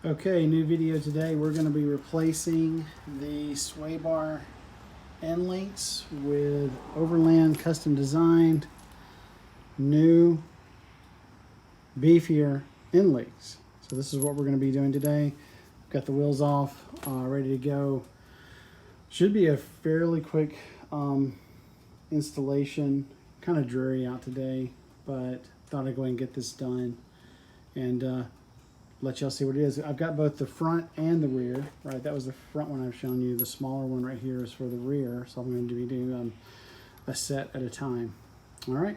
Okay, new video today. We're going to be replacing the sway bar end links with Overland custom designed new beefier end links. So this is what we're going to be doing today. Got the wheels off, ready to go. Should be a fairly quick installation. Kind of dreary out today, but thought I'd go ahead and get this done and let y'all see what it is. I've got both the front and the rear, right? That was the front one I've shown you. The smaller one right here is for the rear. So I'm going to be doing a set at a time. All right.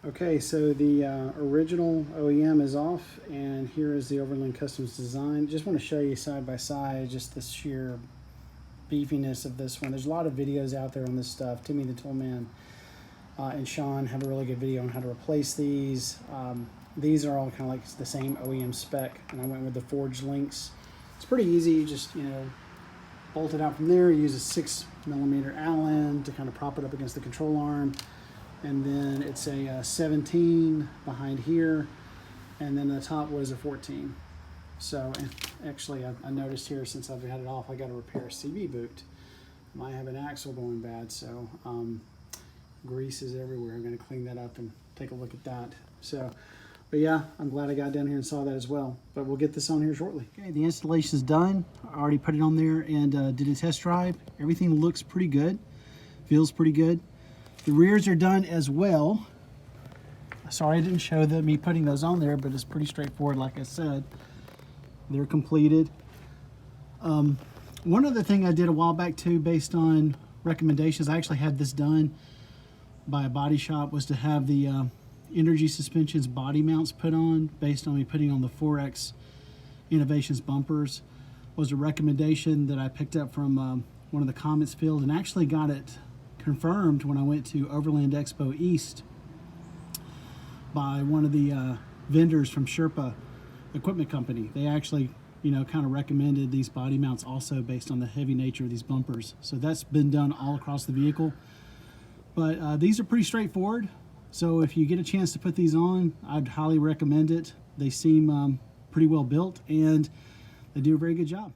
Okay, so the original OEM is off, and here is the Overland Customs design. Just want to show you side by side just the sheer beefiness of this one. There's a lot of videos out there on this stuff. Timmy the Toolman and Sean have a really good video on how to replace these. These are all kind of like the same OEM spec, and I went with the forged links. It's pretty easy. You just, bolt it out from there. You use a 6mm Allen to kind of prop it up against the control arm, and then it's a 17 behind here, and then the top was a 14. So, and actually, I noticed here since I've had it off, I got to repair a CV boot. I have an axle going bad, so grease is everywhere. I'm going to clean that up and take a look at that. So. But yeah, I'm glad I got down here and saw that as well. But we'll get this on here shortly. Okay, the installation's done. I already put it on there and did a test drive. Everything looks pretty good. Feels pretty good. The rears are done as well. Sorry I didn't show me putting those on there, but it's pretty straightforward like I said. They're completed. One other thing I did a while back too, based on recommendations, I actually had this done by a body shop, was to have the Energy Suspension's body mounts put on based on me putting on the 4X Innovations bumpers. Was a recommendation that I picked up from one of the comments field, and actually got it confirmed when I went to Overland Expo East by one of the vendors from Sherpa Equipment Company. They actually kind of recommended these body mounts also based on the heavy nature of these bumpers. So that's been done all across the vehicle, but these are pretty straightforward. So if you get a chance to put these on, I'd highly recommend it. They seem pretty well built, and they do a very good job.